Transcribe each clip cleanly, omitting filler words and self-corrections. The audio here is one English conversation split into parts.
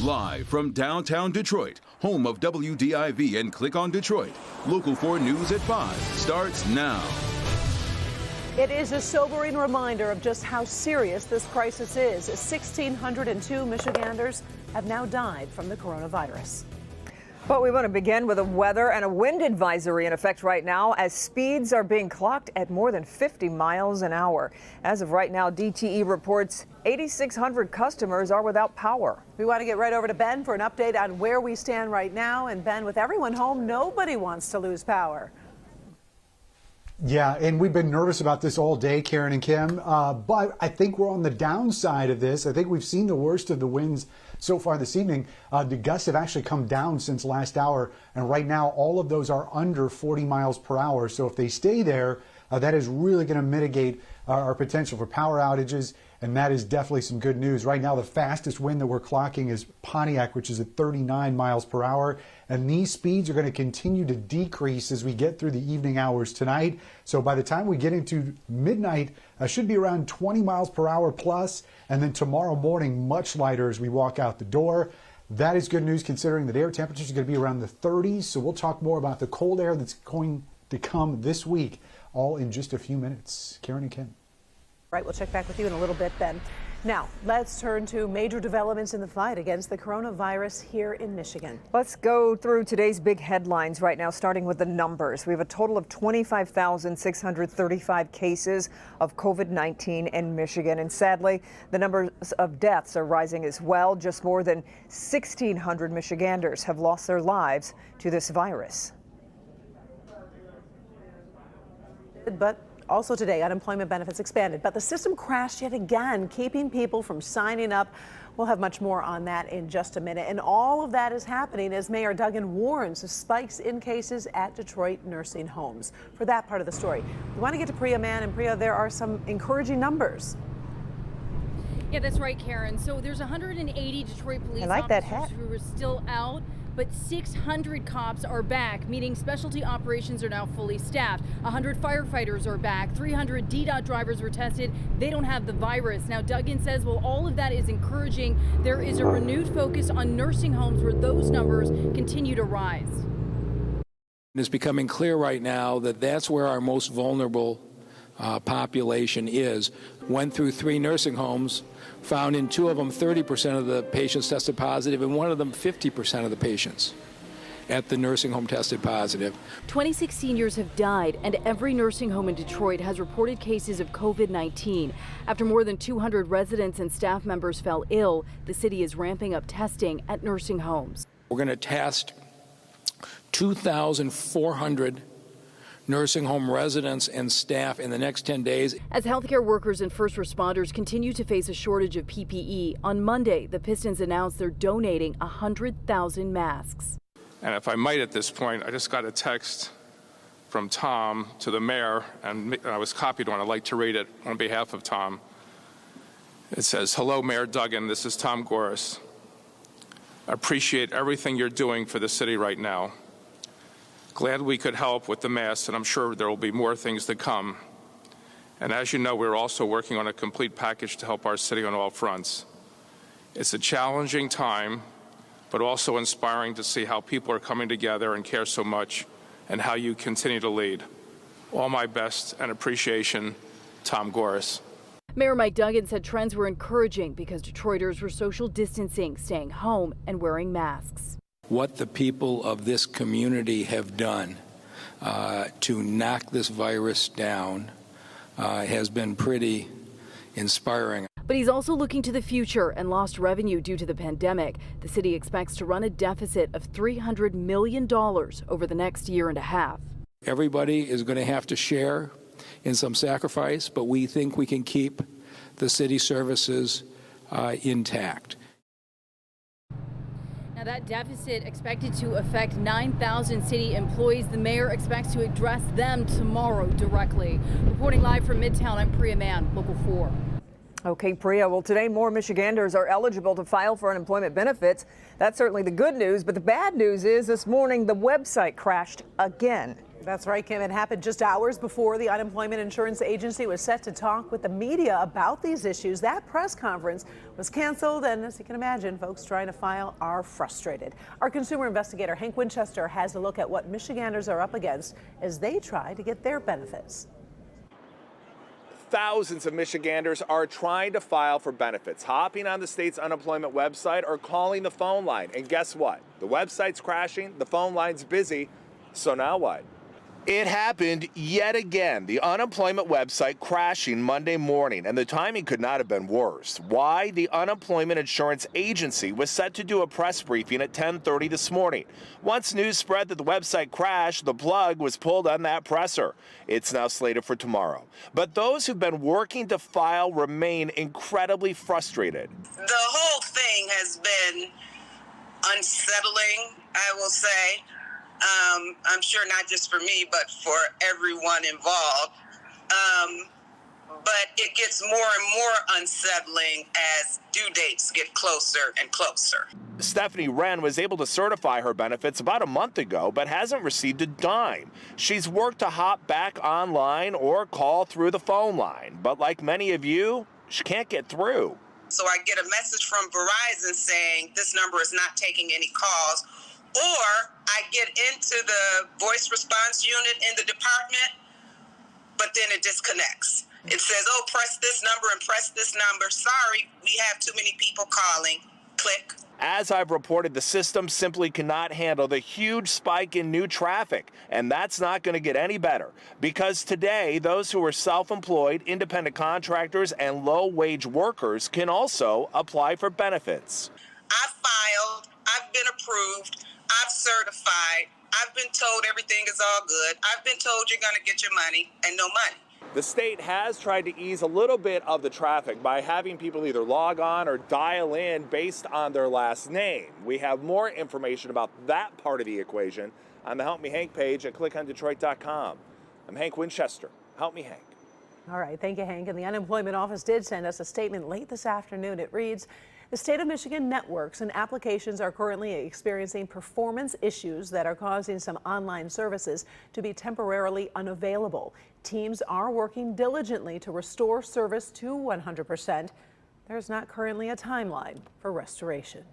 Live from downtown Detroit, home of WDIV and Click on Detroit, Local 4 News at 5 starts now. It is a sobering reminder of just how serious this crisis is. 1,602 Michiganders have now died from the coronavirus. But we want to begin with a weather and a wind advisory in effect right now as speeds are being clocked at more than 50 miles an hour. As of right now, DTE reports 8,600 customers are without power. We want to get right over to Ben for an update on where we stand right now. And Ben, with everyone home, nobody wants to lose power. Yeah, and we've been nervous about this all day, Karen and Kim, but I think we're on the downside of this. I think we've seen the worst of the winds so far this evening. The gusts have actually come down since last hour, and right now all of those are under 40 miles per hour. So if they stay there, that is really going to mitigate our potential for power outages, and that is definitely some good news. Right now, the fastest wind that we're clocking is Pontiac, which is at 39 miles per hour, and these speeds are going to continue to decrease as we get through the evening hours tonight. So by the time we get into midnight, should be around 20 miles per hour plus, and then tomorrow morning, much lighter as we walk out the door. That is good news considering that air temperatures are going to be around the 30s, so we'll talk more about the cold air that's going to come this week, all in just a few minutes. Karen and Kim. Right, we'll check back with you in a little bit, Ben. Now, let's turn to major developments in the fight against the coronavirus here in Michigan. Let's go through today's big headlines right now, starting with the numbers. We have a total of 25,635 cases of COVID-19 in Michigan. And sadly, the numbers of deaths are rising as well. Just more than 1,600 Michiganders have lost their lives to this virus. But also today, unemployment benefits expanded, but the system crashed yet again, keeping people from signing up. We'll have much more on that in just a minute. And all of that is happening as Mayor Duggan warns of spikes in cases at Detroit nursing homes. For that part of the story, we want to get to Priya Mann. And Priya, there are some encouraging numbers. Yeah, that's right, Karen. So there's 180 Detroit police officers who are still out, but 600 cops are back, meaning specialty operations are now fully staffed. 100 firefighters are back. 300 DDOT drivers were tested. They don't have the virus. Now, Duggan says, well, all of that is encouraging. There is a renewed focus on nursing homes where those numbers continue to rise. It's becoming clear right now that that's where our most vulnerable population is. Went through 3 nursing homes, found in 2 of them 30% of the patients tested positive, and 1 of them 50% of the patients at the nursing home tested positive. 26 seniors have died, and every nursing home in Detroit has reported cases of COVID-19. After more than 200 residents and staff members fell ill, the city is ramping up testing at nursing homes. We're going to test 2,400 nursing home residents and staff in the next 10 days. As healthcare workers and first responders continue to face a shortage of PPE, on Monday, the Pistons announced they're donating 100,000 masks. And if I might at this point, I just got a text from Tom to the mayor, and I was copied on. I'd like to read it on behalf of Tom. It says, "Hello, Mayor Duggan. This is Tom Goris. I appreciate everything you're doing for the city right now. Glad we could help with the masks, and I'm sure there will be more things to come. And as you know, we're also working on a complete package to help our city on all fronts. It's a challenging time, but also inspiring to see how people are coming together and care so much, and how you continue to lead. All my best and appreciation, Tom Goris." Mayor Mike Duggan said trends were encouraging because Detroiters were social distancing, staying home, and wearing masks. What the people of this community have done to knock this virus down has been pretty inspiring. But he's also looking to the future and lost revenue due to the pandemic. The city expects to run a deficit of $300 million over the next year and a half. Everybody is going to have to share in some sacrifice, but we think we can keep the city services intact. Now, that deficit expected to affect 9,000 city employees. The mayor expects to address them tomorrow directly. Reporting live from Midtown, I'm Priya Mann, Local 4. Okay, Priya. Well, today more Michiganders are eligible to file for unemployment benefits. That's certainly the good news, but the bad news is this morning the website crashed again. That's right, Kim. It happened just hours before the Unemployment Insurance Agency was set to talk with the media about these issues. That press conference was canceled, and as you can imagine, folks trying to file are frustrated. Our consumer investigator Hank Winchester has a look at what Michiganders are up against as they try to get their benefits. Thousands of Michiganders are trying to file for benefits, hopping on the state's unemployment website or calling the phone line. And guess what? The website's crashing, the phone line's busy, so now what? It happened yet again. The unemployment website crashing Monday morning, and the timing could not have been worse. Why? The Unemployment Insurance Agency was set to do a press briefing at 10:30 this morning. Once news spread that the website crashed, the plug was pulled on that presser. It's now slated for tomorrow. But those who've been working to file remain incredibly frustrated. The whole thing has been unsettling, I will say. I'm sure not just for me, but for everyone involved. But it gets more and more unsettling as due dates get closer and closer. Stephanie Wren was able to certify her benefits about a month ago, but hasn't received a dime. She's worked to hop back online or call through the phone line. But like many of you, she can't get through. So I get a message from Verizon saying this number is not taking any calls. Or I get into the voice response unit in the department, but then it disconnects. It says, oh, press this number and press this number. Sorry, we have too many people calling. Click. As I've reported, the system simply cannot handle the huge spike in new traffic, and that's not going to get any better because today those who are self-employed, independent contractors, and low-wage workers can also apply for benefits. I've filed. I've been approved. I've certified. I've been told everything is all good. I've been told you're going to get your money and no money. The state has tried to ease a little bit of the traffic by having people either log on or dial in based on their last name. We have more information about that part of the equation on the Help Me Hank page at clickondetroit.com. I'm Hank Winchester. Help me, Hank. All right, thank you, Hank. And the unemployment office did send us a statement late this afternoon. It reads, the state of Michigan networks and applications are currently experiencing performance issues that are causing some online services to be temporarily unavailable. Teams are working diligently to restore service to 100%. There's not currently a timeline for restoration.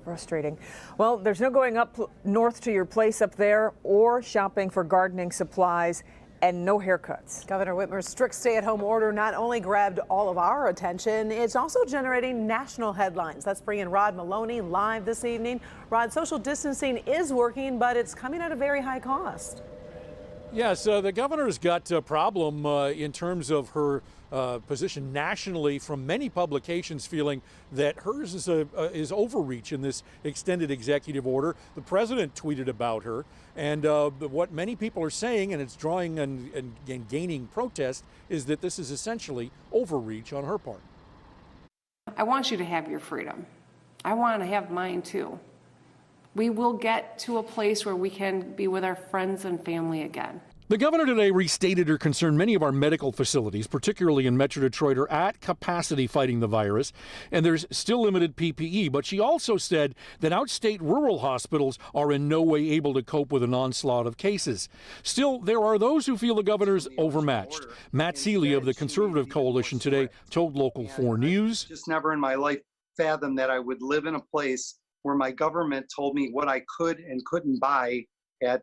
Frustrating. Well, there's no going up north to your place up there or shopping for gardening supplies. And no haircuts. Governor Whitmer's strict stay-at-home order not only grabbed all of our attention, it's also generating national headlines. Let's bring in Rod Maloney live this evening. Rod, social distancing is working, but it's coming at a very high cost. Yes, the governor's got a problem in terms of her position nationally from many publications feeling that hers is overreach in this extended executive order. The president tweeted about her, and what many people are saying, and it's drawing and gaining protest, is that this is essentially overreach on her part. I want you to have your freedom. I want to have mine too. We will get to a place where we can be with our friends and family again. The governor today restated her concern many of our medical facilities, particularly in Metro Detroit, are at capacity fighting the virus, and there's still limited PPE. But she also said that outstate rural hospitals are in no way able to cope with an onslaught of cases. Still, there are those who feel the governor's overmatched. Matt Seeley of the Conservative Coalition today told Local 4 News. Just never in my life fathomed that I would live in a place where my government told me what I could and couldn't buy at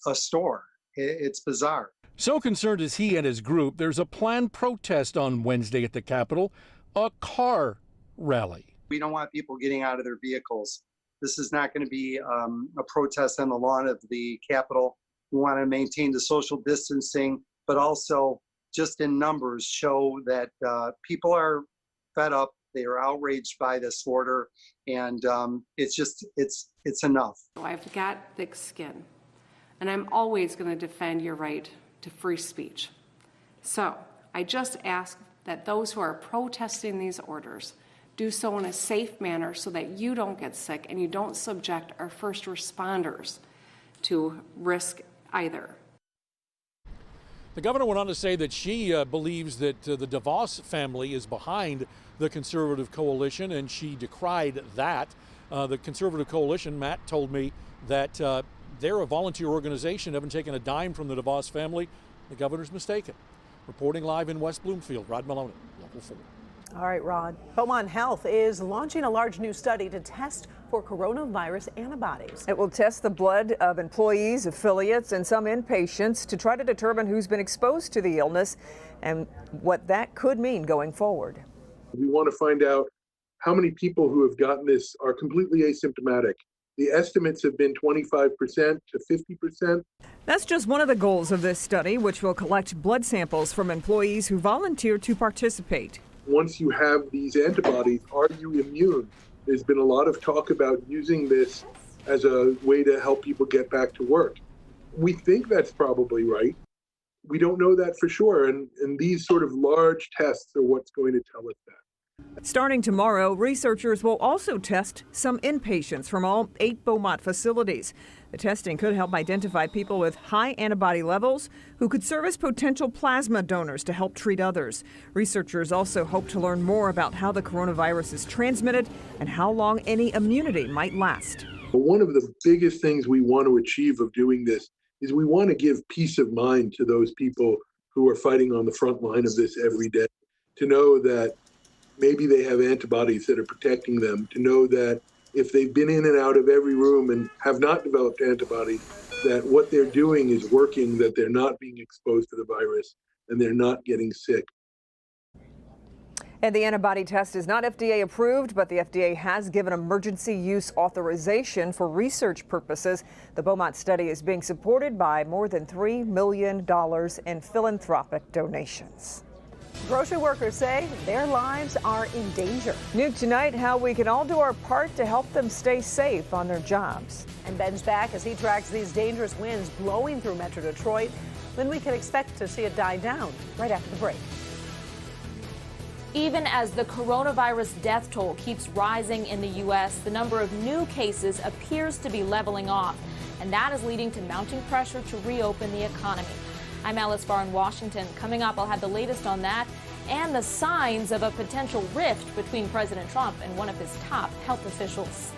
a store. It's bizarre. So concerned is he and his group, there's a planned protest on Wednesday at the Capitol, a car rally. We don't want people getting out of their vehicles. This is not going to be a protest on the lawn of the Capitol. We want to maintain the social distancing, but also just in numbers show that people are fed up. They are outraged by this order, and it's enough. I've got thick skin, and I'm always going to defend your right to free speech. So I just ask that those who are protesting these orders do so in a safe manner so that you don't get sick and you don't subject our first responders to risk either. The governor went on to say that she believes that the DeVos family is behind the Conservative Coalition, and she decried that. The Conservative Coalition, Matt told me that they're a volunteer organization, haven't taken a dime from the DeVos family. The governor's mistaken. Reporting live in West Bloomfield, Rod Maloney, Local 4. All right, Rod. Beaumont Health is launching a large new study to test for coronavirus antibodies. It will test the blood of employees, affiliates, and some inpatients to try to determine who's been exposed to the illness and what that could mean going forward. We want to find out how many people who have gotten this are completely asymptomatic. The estimates have been 25% to 50%. That's just one of the goals of this study, which will collect blood samples from employees who volunteer to participate. Once you have these antibodies, are you immune? There's been a lot of talk about using this as a way to help people get back to work. We think that's probably right. We don't know that for sure, and these sort of large tests are what's going to tell us that. Starting tomorrow, researchers will also test some inpatients from all 8 Beaumont facilities. The testing could help identify people with high antibody levels who could serve as potential plasma donors to help treat others. Researchers also hope to learn more about how the coronavirus is transmitted and how long any immunity might last. One of the biggest things we want to achieve of doing this is we want to give peace of mind to those people who are fighting on the front line of this every day, to know that maybe they have antibodies that are protecting them, to know that if they've been in and out of every room and have not developed antibodies, that what they're doing is working, that they're not being exposed to the virus and they're not getting sick. And the antibody test is not FDA approved, but the FDA has given emergency use authorization for research purposes. The Beaumont study is being supported by more than $3 million in philanthropic donations. Grocery workers say their lives are in danger. New tonight, how we can all do our part to help them stay safe on their jobs. And Ben's back as he tracks these dangerous winds blowing through Metro Detroit. When we can expect to see it die down right after the break. Even as the coronavirus death toll keeps rising in the U.S., the number of new cases appears to be leveling off, and that is leading to mounting pressure to reopen the economy. I'm Alice Barr in Washington. Coming up, I'll have the latest on that and the signs of a potential rift between President Trump and one of his top health officials.